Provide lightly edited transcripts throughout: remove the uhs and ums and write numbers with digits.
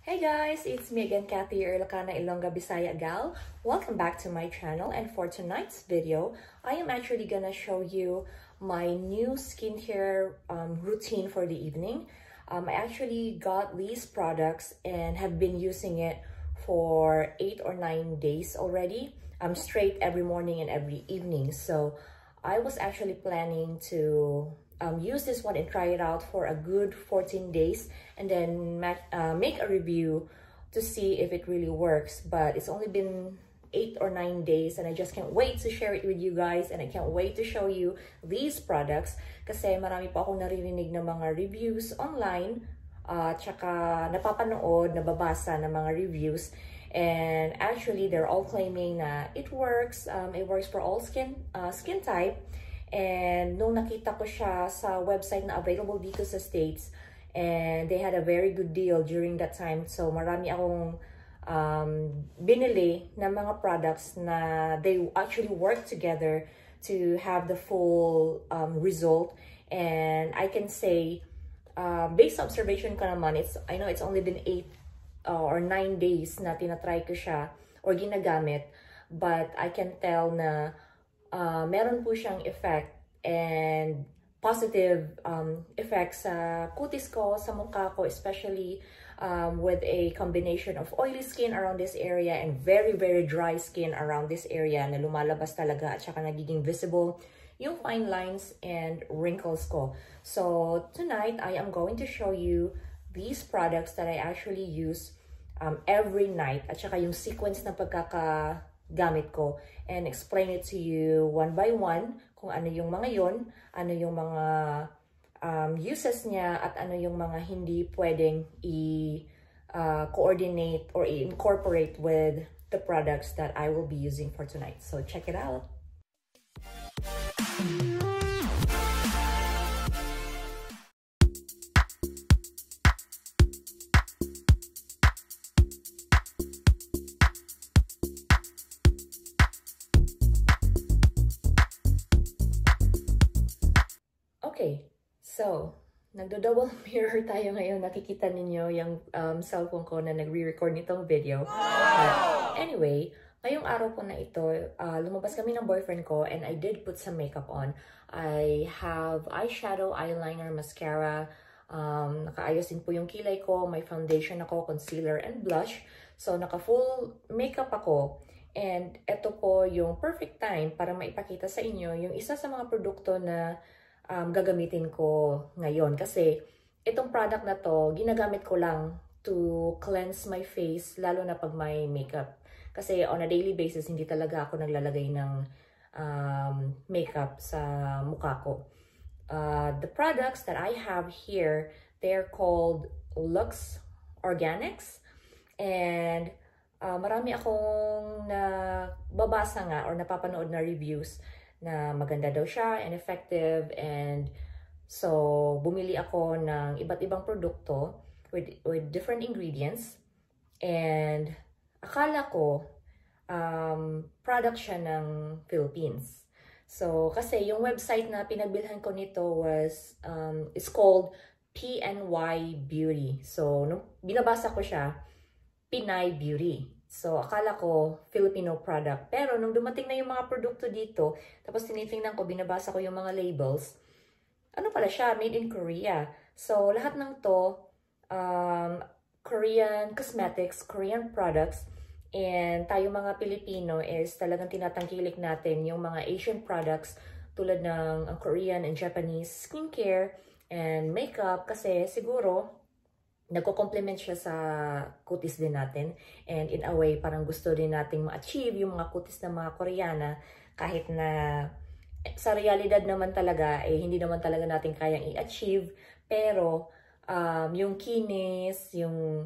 Hey guys, it's me again, Bisayang Ilocana, Bisaya gal. Welcome back to my channel, and for tonight's video, I am actually gonna show you my new skincare routine for the evening. I actually got these products and have been using it for 8 or 9 days already. Straight every morning and every evening. So I was actually planning to use this one and try it out for a good 14 days and then make a review to see if it really works. But it's only been 8 or 9 days and I just can't wait to share it with you guys, and I can't wait to show you these products kasi marami pa akong naririnig na mga reviews online, tsaka napapanood, nababasa ng mga reviews, and actually they're all claiming na it works for all skin type. And nung nakita ko siya sa website na available dito sa States, and they had a very good deal during that time. So marami akong binili na mga products na they actually work together to have the full result. And I can say, based observation ko naman, I know it's only been 8 or 9 days na tinatry ko siya or ginagamit, but I can tell na meron po siyang effect and positive effects sa kutis ko, sa mukha ko, especially with a combination of oily skin around this area and very dry skin around this area na lumalabas talaga at saka nagiging visible yung fine lines and wrinkles ko. So tonight, I am going to show you these products that I actually use every night at saka yung sequence na pagkakagamit ko, and explain it to you one by one kung ano yung mga yon, ano yung mga uses niya, at ano yung mga hindi pwedeng i-coordinate or i-incorporate with the products that I will be using for tonight. So check it out. Okay, so nagdo-double mirror tayo ngayon. Nakikita ninyo yung cellphone ko na nagre-record nitong video. But anyway, ngayong araw po na ito, lumabas kami ng boyfriend ko and I did put some makeup on. I have eyeshadow, eyeliner, mascara, nakaayos din po yung kilay ko, may foundation ako, concealer, and blush. So naka-full makeup ako. And ito po yung perfect time para maipakita sa inyo yung isa sa mga produkto na gagamitin ko ngayon. Kasi itong product na to, ginagamit ko lang to cleanse my face, lalo na pag may makeup. Kasi on a daily basis, hindi talaga ako naglalagay ng makeup sa mukha ko. The products that I have here, they're called Luxe, Organix. And marami akong nababasa nga or napapanood na reviews na maganda daw siya and effective, and so bumili ako ng iba't ibang produkto with different ingredients, and akala ko product siya ng Philippines. So kasi yung website na pinagbilhan ko nito was it's called PNY Beauty. So nung binabasa ko siya, Pinay Beauty. So, akala ko Filipino product. Pero, nung dumating na yung mga produkto dito, tapos tinitingnan ko, binabasa ko yung mga labels, ano pala siya? Made in Korea. So, lahat ng to, Korean cosmetics, Korean products, and tayo mga Pilipino is talagang tinatangkilik natin yung mga Asian products tulad ng Korean and Japanese skincare and makeup kasi siguro, nagko-complement siya sa kutis din natin, and in a way parang gusto din nating ma-achieve yung mga kutis ng mga Koreana, kahit na sa realidad naman talaga hindi naman talaga natin kayang i-achieve, pero yung kinis, yung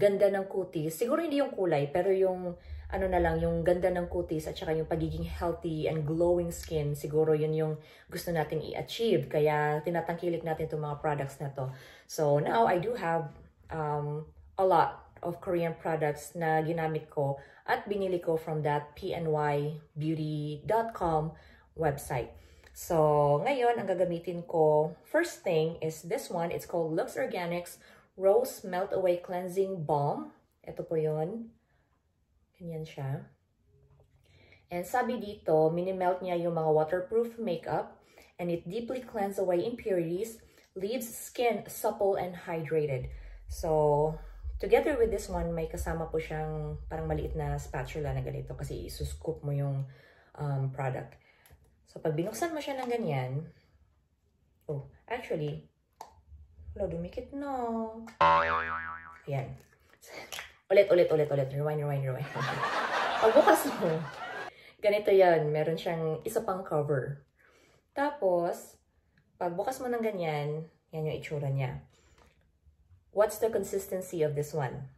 ganda ng kutis, siguro hindi yung kulay, pero yung ano na lang, yung ganda ng kutis at saka yung pagiging healthy and glowing skin, siguro yun yung gusto natin i-achieve. Kaya tinatangkilik natin itong mga products na to. So now I do have a lot of Korean products na ginamit ko at binili ko from that pnybeauty.com website. So ngayon, ang gagamitin ko, first thing is this one. It's called Luxe Organix Rose Melt Away Cleansing Balm. Ito po yun. Ganyan siya. And sabi dito, mini-melt niya yung mga waterproof makeup and it deeply cleanses away impurities, leaves skin supple and hydrated. So, together with this one, may kasama po siyang parang maliit na spatula na ganito kasi isuscoop mo yung product. So, pag binuksan mo siya ng ganyan, oh, actually, wala, dumikit na. Ayan. Ulit. Rewind. Pagbukas mo, ganito yan. Meron siyang isa pang cover. Tapos, pagbukas mo ng ganyan, yan yung itsura niya. What's the consistency of this one?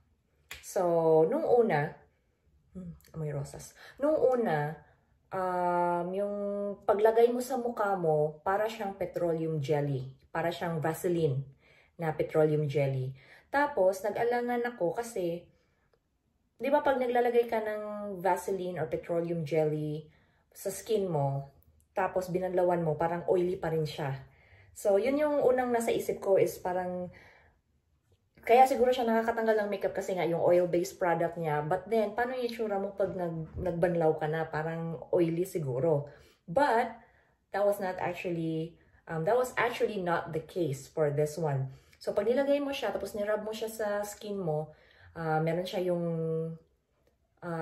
So, nung una, amoy rosas. Nung una, yung paglagay mo sa mukha mo, para siyang petroleum jelly. Para siyang Vaseline na petroleum jelly. Tapos, nag-alangan ako kasi, di ba pag naglalagay ka ng Vaseline or petroleum jelly sa skin mo, tapos binanlawan mo, parang oily pa rin siya. So, yun yung unang nasa isip ko is parang, kaya siguro siya nakakatanggal ng makeup kasi nga yung oil-based product niya. But then, paano yung itsura mo pag nagbanlaw ka na? Parang oily siguro. But, that was actually not the case for this one. So, pag nilagay mo siya, tapos nirub mo siya sa skin mo, meron siya yung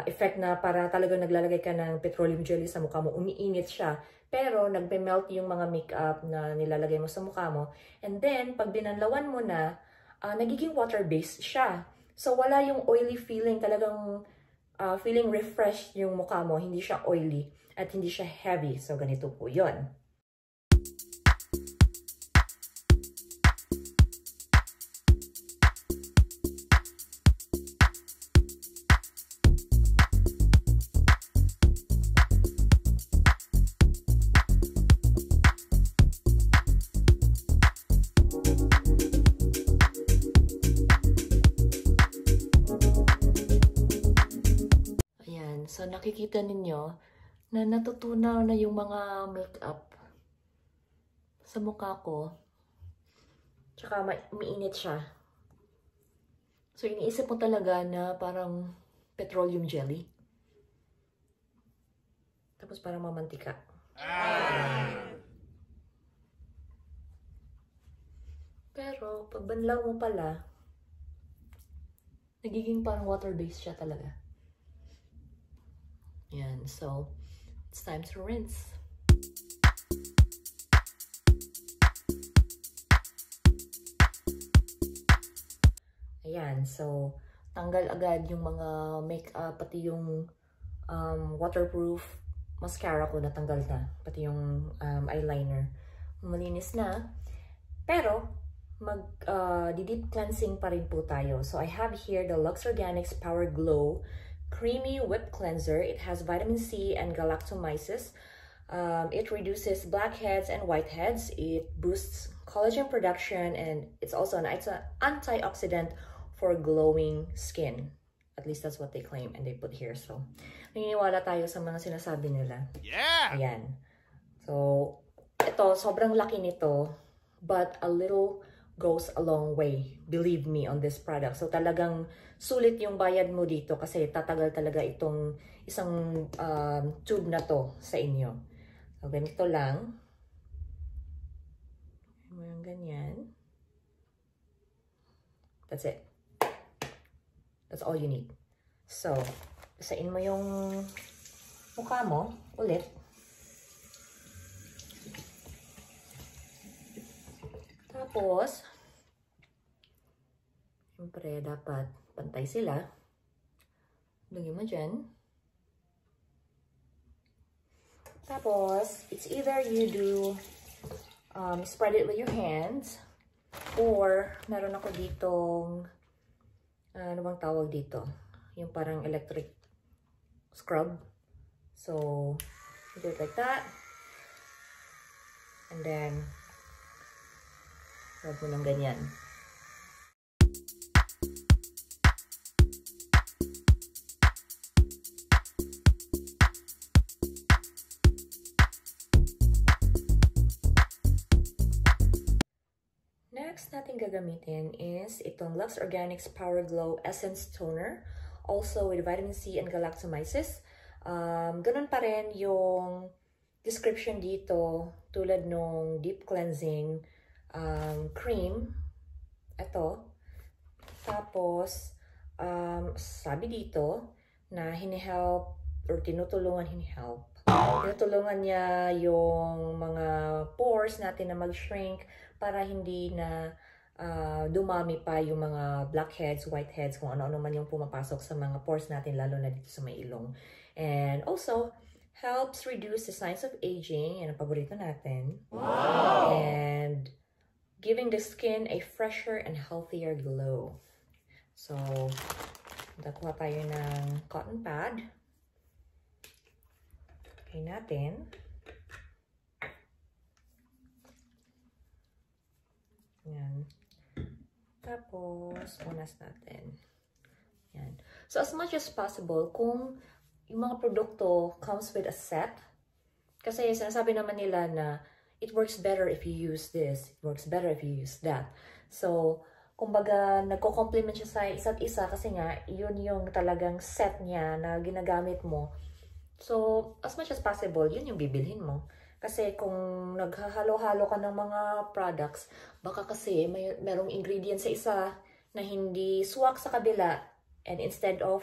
effect na para talagang naglalagay ka ng petroleum jelly sa mukha mo. Umiinit siya. Pero, nagpe-melt yung mga makeup na nilalagay mo sa mukha mo. And then, pag binanlawan mo na, nagiging water-based siya. So, wala yung oily feeling. Talagang feeling refreshed yung mukha mo. Hindi siya oily at hindi siya heavy. So, ganito po yun. So, nakikita ninyo na natutunaw na yung mga makeup sa mukha ko. Tsaka umiinit siya. So, iniisip mo talaga na parang petroleum jelly. Tapos parang mamantika. Pero, pag banlaw mo pala, nagiging parang water-based siya talaga. Yan. So, it's time to rinse. Ayan. So, tanggal agad yung mga makeup, pati yung waterproof mascara ko natanggal na. Pati yung eyeliner. Malinis na. Pero, deep cleansing pa rin po tayo. So, I have here the Luxe Organix Power Glow Creamy Whip Cleanser. It has vitamin C and galactomyces. It reduces blackheads and whiteheads. It boosts collagen production and it's also an antioxidant for glowing skin. At least that's what they claim and they put here. So, naniniwala tayo sa mga sinasabi nila. Yeah! Ayan. So, ito, sobrang laki nito, but a little goes a long way. Believe me on this product. So, talagang sulit yung bayad mo dito kasi tatagal talaga itong isang tube na to sa inyo. So, ganito lang. Yung ganyan. That's it. That's all you need. So, basain mo yung mukha mo ulit. Tapos, siyempre, dapat pantay sila. Lagyan mo dyan. Tapos, it's either you do spread it with your hands or meron ako ditong ano bang tawag dito? Yung parang electric scrub. So, you do it like that. And then, rub mo ng ganyan. Next natin gagamitin is itong Luxe Organix Power Glow Essence Toner. Also with vitamin C and galactomyces. Ganun pa rin yung description dito tulad nung deep cleansing cream. Ito. Tapos, sabi dito na hinihelp or tinutulungan niya yung mga pores natin na mag-shrink para hindi na dumami pa yung mga blackheads, whiteheads, kung ano-ano man yung pumapasok sa mga pores natin, lalo na dito sa may ilong. And also, helps reduce the signs of aging, yan ang paborito natin. Wow! And giving the skin a fresher and healthier glow. So, nakuha tayo ng cotton pad. Okay natin. Yan. Tapos, punas natin. Yan. So, as much as possible, kung yung mga produkto comes with a set, kasi sinasabi naman nila na it works better if you use this, it works better if you use that. So, kumbaga, nagko-complement siya sa isa't isa kasi nga, yun yung talagang set niya na ginagamit mo. So, as much as possible, yun yung bibilhin mo. Kasi kung naghahalo-halo ka ng mga products, baka kasi merong ingredients sa isa na hindi swak sa kabila, and instead of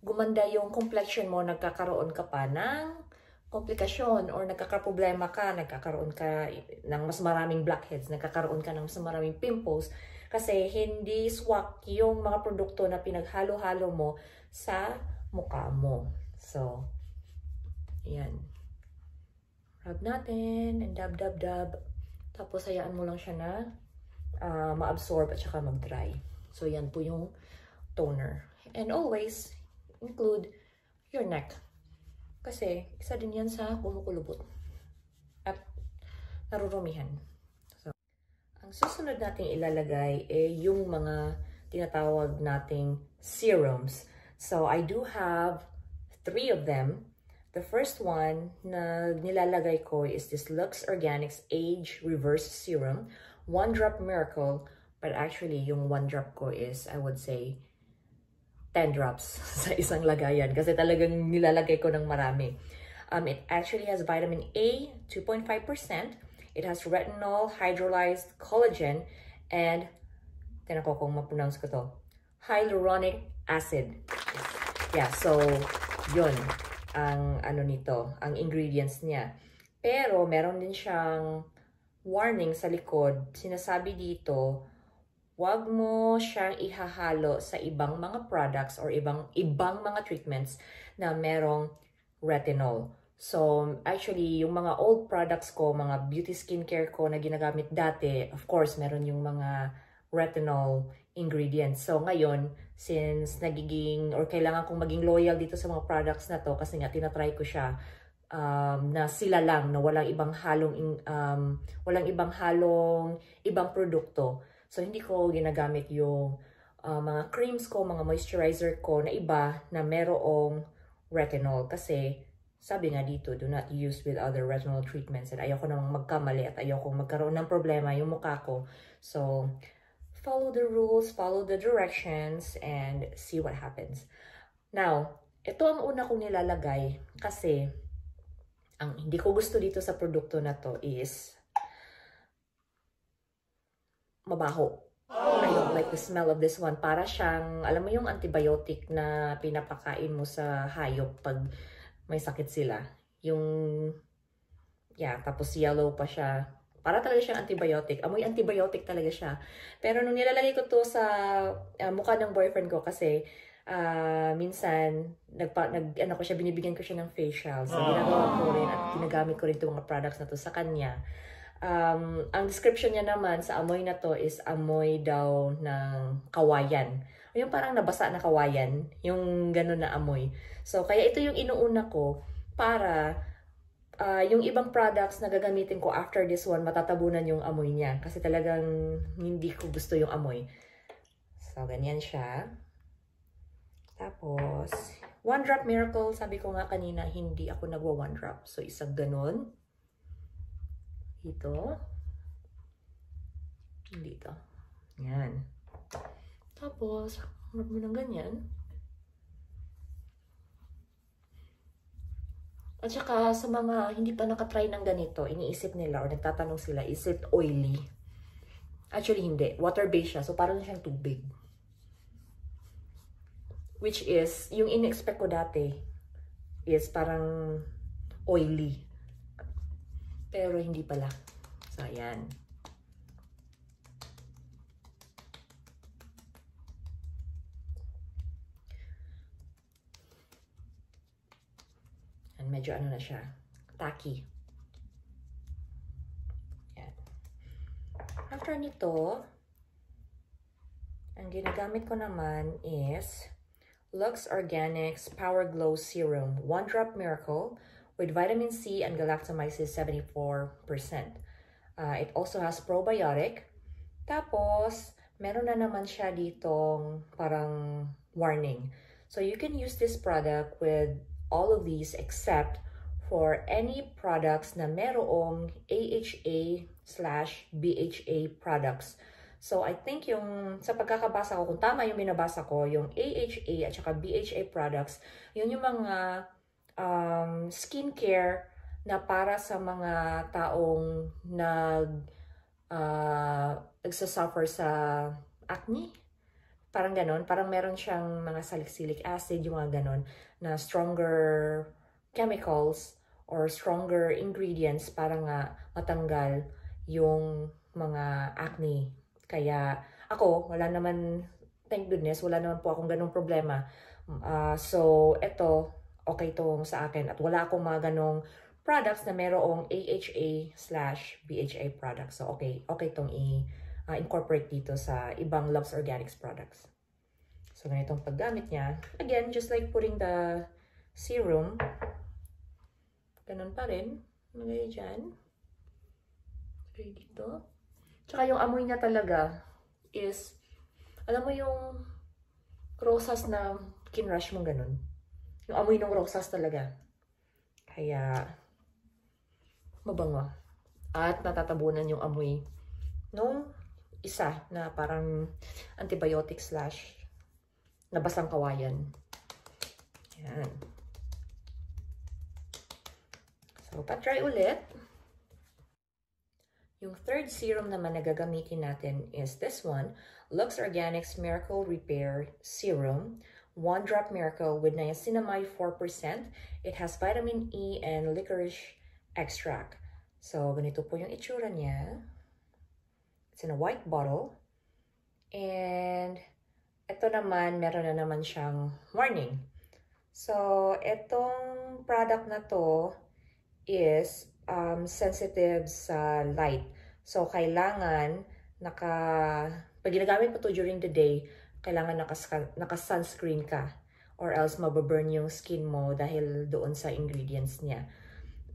gumanda yung complexion mo, nagkakaroon ka pa ng komplikasyon or nagkakaproblema ka, nagkakaroon ka ng mas maraming blackheads, nagkakaroon ka ng mas maraming pimples kasi hindi swak yung mga produkto na pinaghalo-halo mo sa mukha mo. So, yan. Rub natin and dab. Tapos hayaan mo lang siya na ma-absorb at saka mag-dry. So, yan po yung toner. And always include your neck. Kasi isa din yan sa kumukulubot at narurumihan. So, ang susunod nating ilalagay ay yung mga tinatawag nating serums. So, I do have 3 of them. The first one na nilalagay ko is this Luxe Organix Age Reverse Serum. 1 drop miracle, but actually yung 1 drop ko is, I would say, 10 drops sa isang lagayan kasi talagang nilalagay ko ng marami. It actually has vitamin A, 2.5%. It has retinol, hydrolyzed collagen, and tinan ko kung ma-pronounce ko to, hyaluronic acid. Yeah, so yun ang ano nito, ang ingredients niya. Pero meron din siyang warning sa likod. Sinasabi dito, wag mo siyang ihahalo sa ibang mga products or ibang mga treatments na merong retinol. So, actually, yung mga old products ko, mga beauty skincare ko na ginagamit dati, of course, meron yung mga retinol ingredients. So, ngayon, since nagiging, or kailangan kong maging loyal dito sa mga products na to, kasi nga, tinatry ko siya, na sila lang, na walang ibang halong ibang produkto. So, hindi ko ginagamit yung mga creams ko, mga moisturizer ko na iba na merong retinol. Kasi, sabi nga dito, do not use with other retinol treatments. And ayoko namang magkamali at ayoko magkaroon ng problema yung mukha ko. So, follow the rules, follow the directions, and see what happens. Now, ito ang una kong nilalagay kasi ang hindi ko gusto dito sa produkto na to is mabaho. I don't like the smell of this one. Para siyang, alam mo yung antibiotic na pinapakain mo sa hayop pag may sakit sila. Yung, yeah, tapos yellow pa siya. Para talaga siyang antibiotic. Amoy antibiotic talaga siya. Pero nung nilalagay ko to sa mukha ng boyfriend ko kasi minsan ano ko siya, binibigyan ko siya ng facial. So ginagawa ko rin at ginagamit ko rin itong mga products na to sa kanya. Ang description niya naman sa amoy na to is amoy daw ng kawayan. Yung parang nabasa na kawayan, yung ganun na amoy. So kaya ito yung inuuna ko para yung ibang products na gagamitin ko after this one, matatabunan yung amoy niya. Kasi talagang hindi ko gusto yung amoy. So, ganyan siya. Tapos, 1 drop miracle. Sabi ko nga kanina, hindi ako nagwa 1 drop. So, isang ganun. Dito. Dito. Yan. Tapos, harap mo ng ganyan. At saka sa mga hindi pa nakatry ng ganito, iniisip nila or nagtatanong sila, is it oily? Actually, hindi. Water-based siya. So, parang siyang tubig. Which is, yung in-expect ko dati is parang oily. Pero hindi pala. So, ayan. Medyo ano na siya, tacky. Yan. After nito, ang ginagamit ko naman is Luxe Organix Power Glow Serum 1 Drop Miracle with vitamin C and galactomyces 74%. It also has probiotic. Tapos, meron na naman siya ditong parang warning. So, you can use this product with all of these except for any products na merong AHA/BHA products. So, I think yung, sa pagkakabasa ko, kung tama yung binabasa ko, yung AHA at saka BHA products, yun yung mga skincare na para sa mga taong nagsasuffer sa acne. Parang ganon. Parang meron siyang mga salicylic acid, yung mga ganon, na stronger chemicals or stronger ingredients para nga matanggal yung mga acne. Kaya ako, wala naman, thank goodness, wala naman po akong ganong problema. So, ito, okay itong sa akin. At wala akong mga ganong products na merong AHA/BHA products. So, okay itong incorporate dito sa ibang Luxe Organics products. So, ganitong paggamit niya. Again, just like putting the serum, ganun pa rin. Nagay dyan. Okay, dito. Tsaka yung amoy niya talaga is, alam mo yung rosas na kinrush mong ganun. Yung amoy ng rosas talaga. Kaya, mabango. At natatabunan yung amoy nung isa na parang antibiotic / nabasang kawayan. Yan. So, pa-try ulit. Yung third serum naman na gagamitin natin is this one, Luxe Organix Miracle Repair Serum, 1 Drop Miracle with niacinamide 4%. It has vitamin E and licorice extract. So, ganito po yung itsura niya. It's in a white bottle. And ito naman, meron na naman siyang warning. So, itong product na to is sensitive sa light. So, kailangan pag ginagamit mo to during the day, kailangan naka-sunscreen ka. Or else, mababurn yung skin mo dahil doon sa ingredients niya.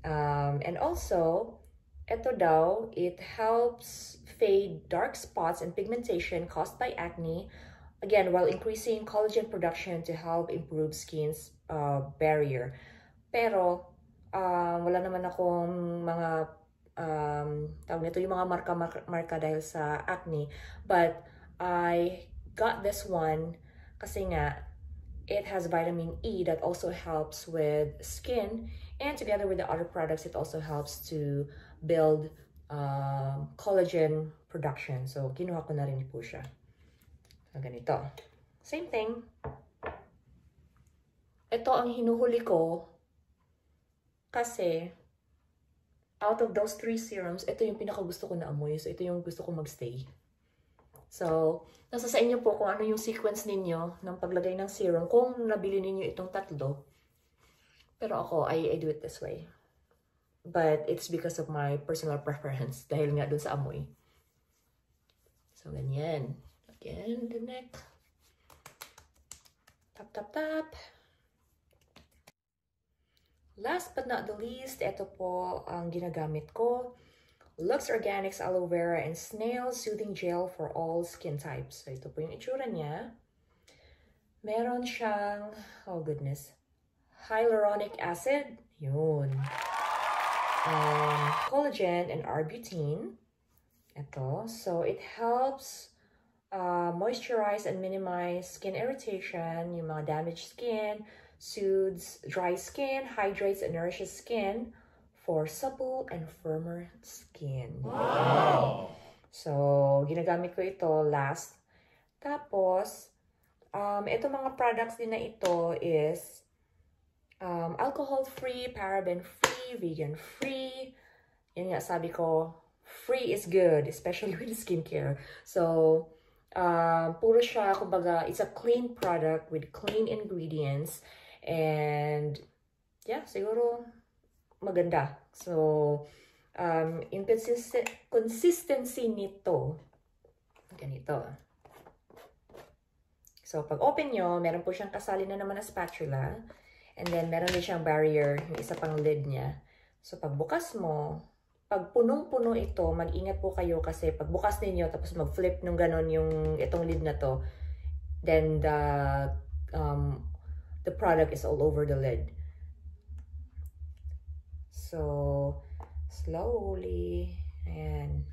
And also, ito daw, it helps fade dark spots and pigmentation caused by acne, again, while increasing collagen production to help improve skin's barrier. Pero, wala naman akong mga, tawag nito, yung mga marka dahil sa acne. But, I got this one kasi nga, it has vitamin E that also helps with skin. And together with the other products, it also helps to build collagen production. So, kinuha ko na rin po siya. So, ganito. Same thing. Ito ang hinuhuli ko kasi out of those 3 serums, ito yung pinakagusto ko na amoy. So, ito yung gusto ko magstay. So, nasa sa inyo po kung ano yung sequence ninyo ng paglagay ng serum kung nabili ninyo itong tatlo. Pero ako, I do it this way. But it's because of my personal preference dahil nga dun sa amoy. So, ganyan. Again, the neck. Tap, tap, tap. Last but not the least, ito po ang ginagamit ko. Luxe Organix Aloe Vera and Snail Soothing Gel for all skin types. So, ito po yung itsura niya. Meron siyang, oh goodness, hyaluronic acid. Yun. Collagen and arbutin. Ito. So, it helps moisturize and minimize skin irritation, yung mga damaged skin, soothes dry skin, hydrates and nourishes skin for supple and firmer skin. Wow! So, ginagamit ko ito last. Tapos, ito mga products din na ito is alcohol-free, paraben-free, vegan-free. Yan nga, sabi ko, free is good, especially with skincare. So, puro siya, kumbaga, it's a clean product with clean ingredients. And, yeah, siguro, maganda. So, yung consistency nito, ganito. So, pag open nyo, meron po siyang kasali na naman na spatula. And then, meron din siyang barrier, yung isa pang lid niya. So, pag bukas mo, pag punong-puno ito, mag-ingat po kayo kasi pag bukas ninyo, tapos mag-flip nung ganon yung itong lid na to, then the product is all over the lid. So, slowly, ayan.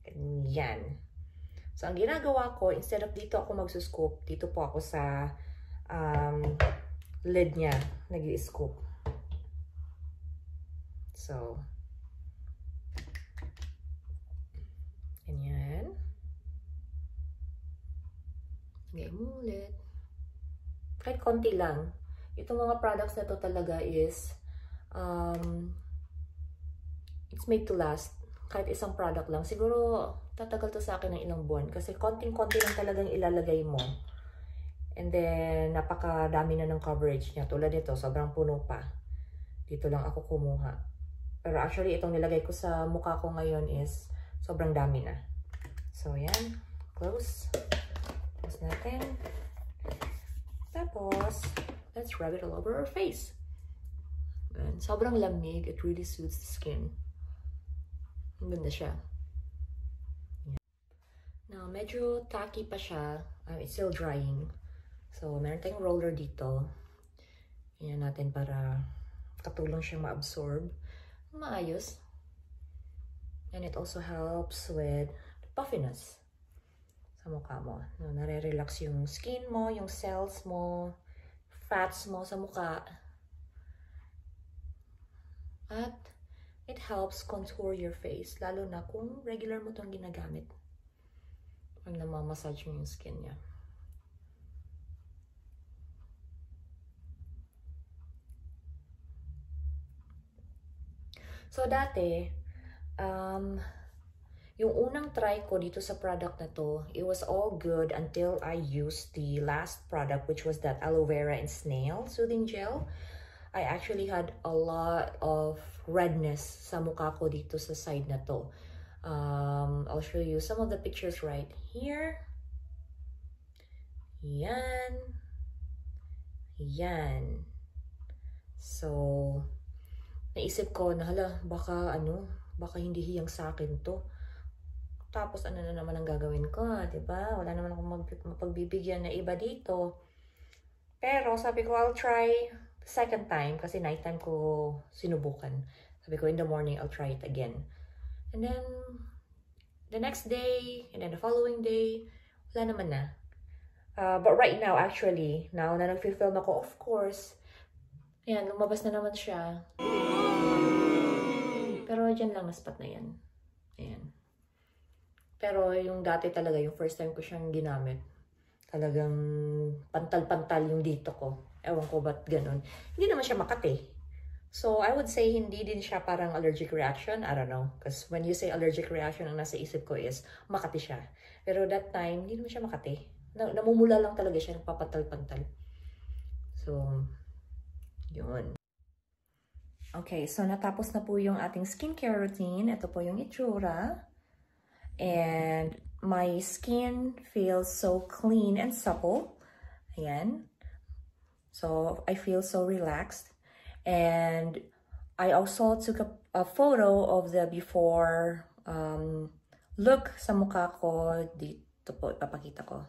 Ganyan. So, ang ginagawa ko, instead of dito ako magsuscoop, dito po ako sa lid niya, nag-i-scoop. So, ganyan. Ngayon mo ulit. Kahit konti lang. Itong mga products na to talaga is, it's made to last. Kahit isang product lang. Siguro, tatagal to sa akin ng ilang buwan. Kasi konting-konti lang talagang ilalagay mo. And then, napakadami na ng coverage niya. Tulad nito, sobrang puno pa. Dito lang ako kumuha. Pero actually, itong nilagay ko sa mukha ko ngayon is sobrang dami na. So, yan. Close. Close natin. Tapos, let's rub it all over our face. And sobrang lamig. It really suits the skin. Ang ganda siya. Yan. Now, medyo tacky pa siya. It's still drying. So, meron tayong roller dito. Yan natin para katulong siyang ma-absorb. Maayos. And it also helps with puffiness sa mukha mo. No, nare-relax yung skin mo, yung cells mo, fats mo sa mukha. At it helps contour your face, lalo na kung regular mo itong ginagamit. Pag namamassage mo yung skin niya. So, dati, yung unang try ko dito sa product na to, it was all good until I used the last product, which was that Aloe Vera and Snail Soothing Gel. I actually had a lot of redness sa mukha ko dito sa side na to. I'll show you some of the pictures right here. Yan. Yan. So, naisip ko na hala, baka hindi hiyang sa akin to. Tapos ano na naman ang gagawin ko, 'di ba? Wala naman akong mapagbibigyan na iba dito. Pero sabi ko I'll try second time kasi night time ko sinubukan. Sabi ko in the morning I'll try it again. And then the next day and then the following day, wala naman na. But right now actually, now na nag-film ako, of course, ayan, lumabas na naman siya. Pero dyan lang na spot na yan. Ayan. Pero yung dati talaga, yung first time ko siyang ginamit, talagang pantal-pantal yung dito ko. Ewan ko ba't ganun. Hindi naman siya makati. So, I would say hindi din siya parang allergic reaction. I don't know. Because when you say allergic reaction, ang nasa isip ko is makati siya. Pero that time, hindi naman siya makati. Namumula lang talaga siya, nagpapantal-pantal. So, yun. Okay, so natapos na po yung ating skincare routine. Ito po yung itsura. And my skin feels so clean and supple. Ayan. So, I feel so relaxed. And I also took a photo of the before look sa mukha ko. Dito po, ipapakita ko.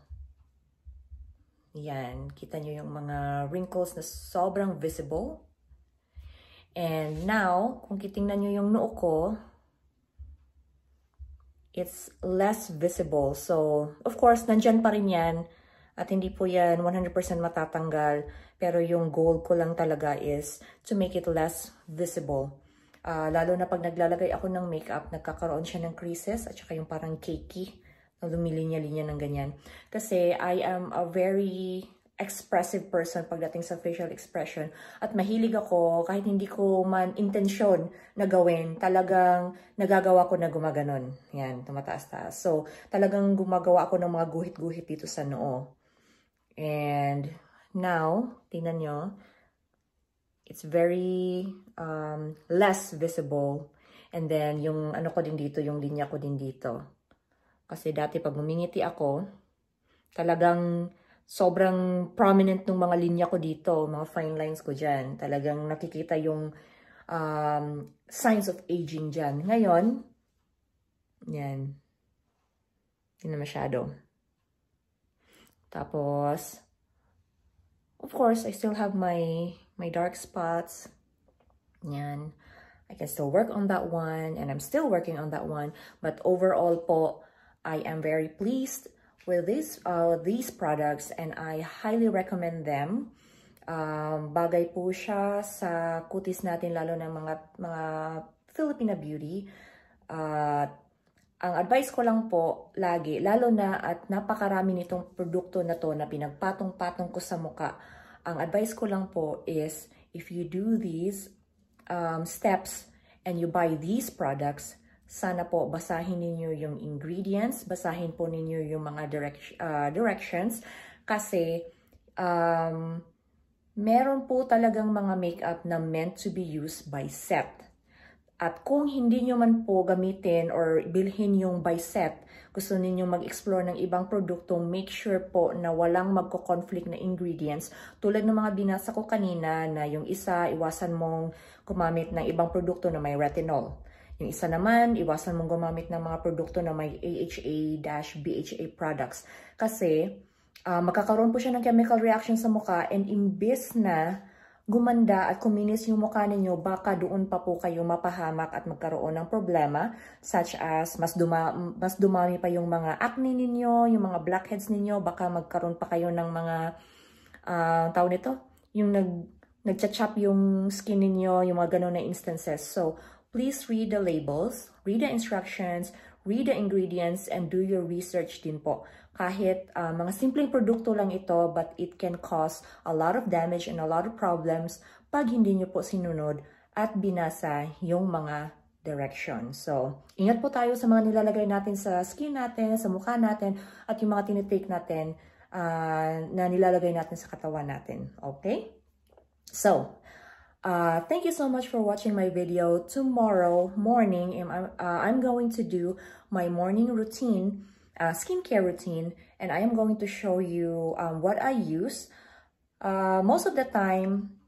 Yan. Kita nyo yung mga wrinkles na sobrang visible. And now, kung titingnan nyo yung noo ko, it's less visible. So, of course, nandyan pa rin yan. At hindi po yan 100% matatanggal. Pero yung goal ko lang talaga is to make it less visible. Lalo na pag naglalagay ako ng makeup, nagkakaroon siya ng creases at saka yung parang cakey. Lumilinya-linya ng ganyan. Kasi I am a very expressive person pagdating sa facial expression. At mahilig ako, kahit hindi ko man intensyon na gawin, talagang nagagawa ko na gumaganon. Yan, tumataas-taas. So, talagang gumagawa ako ng mga guhit-guhit dito sa noo. And now, tingnan nyo, it's very less visible. And then, yung ano ko din dito, yung linya ko din dito. Kasi dati pag ngumingiti ako, talagang sobrang prominent ng mga linya ko dito, mga fine lines ko dyan. Talagang nakikita yung signs of aging dyan. Ngayon, yan. Hindi na masyado. Tapos, of course, I still have my dark spots. Yan. I can still work on that one, and I'm still working on that one. But overall po, I am very pleased with these products, and I highly recommend them. Bagay po siya sa kutis natin, lalo ng mga Filipina beauty. Ang advice ko lang po, lagi, lalo na at napakarami nitong produkto na to na pinagpatong-patong ko sa muka, ang advice ko lang po is, if you do these steps and you buy these products, sana po basahin ninyo yung ingredients, basahin po ninyo yung mga directions, kasi meron po talagang mga makeup na meant to be used by set. At kung hindi nyo man po gamitin or bilhin yung by set, gusto ninyong mag-explore ng ibang produkto, make sure po na walang magko-conflict na ingredients. Tulad ng mga binasa ko kanina na yung isa, iwasan mong gumamit ng ibang produkto na may retinol. Yung isa naman, iwasan mong gumamit ng mga produkto na may AHA-BHA products. Kasi magkakaroon po siya ng chemical reaction sa mukha, and imbis na gumanda at kuminis yung mukha ninyo, baka doon pa po kayo mapahamak at magkaroon ng problema, such as mas dumami pa yung mga acne ninyo, yung mga blackheads ninyo, baka magkaroon pa kayo ng mga tawag nito, yung nagcha-chop yung skin ninyo, yung mga ganun na instances. So please read the labels, read the instructions, read the ingredients, and do your research din po. Kahit mga simpleng produkto lang ito, but it can cause a lot of damage and a lot of problems pag hindi nyo po sinunod at binasa yung mga directions. So, ingat po tayo sa mga nilalagay natin sa skin natin, sa mukha natin, at yung mga tinitake natin na nilalagay natin sa katawan natin. Okay? So, thank you so much for watching my video. Tomorrow morning, I'm going to do my morning routine, skincare routine, and I am going to show you what I use. Most of the time,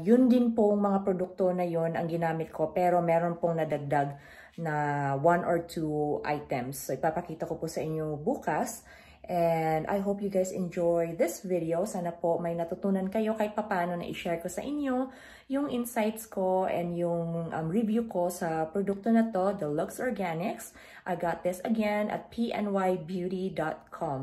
yun din pong mga produkto na yun ang ginamit ko, pero meron pong nadagdag na 1 or 2 items. So ipapakita ko po sa inyo bukas. And I hope you guys enjoy this video. Sana po may natutunan kayo kahit papaano na i-share ko sa inyo yung insights ko and yung review ko sa produkto na to, the Luxe Organix. I got this again at pnybeauty.com.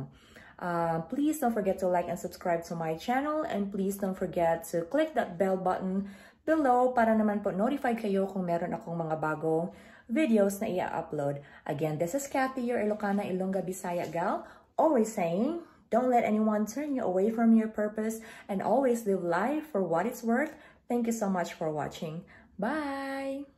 Please don't forget to like and subscribe to my channel, and please don't forget to click that bell button below para naman po notified kayo kung meron akong mga bagong videos na i-upload. Again, this is Kathy, your Ilocana, Ilongga, Bisaya gal. Always saying, don't let anyone turn you away from your purpose, and always live life for what it's worth. Thank you so much for watching. Bye!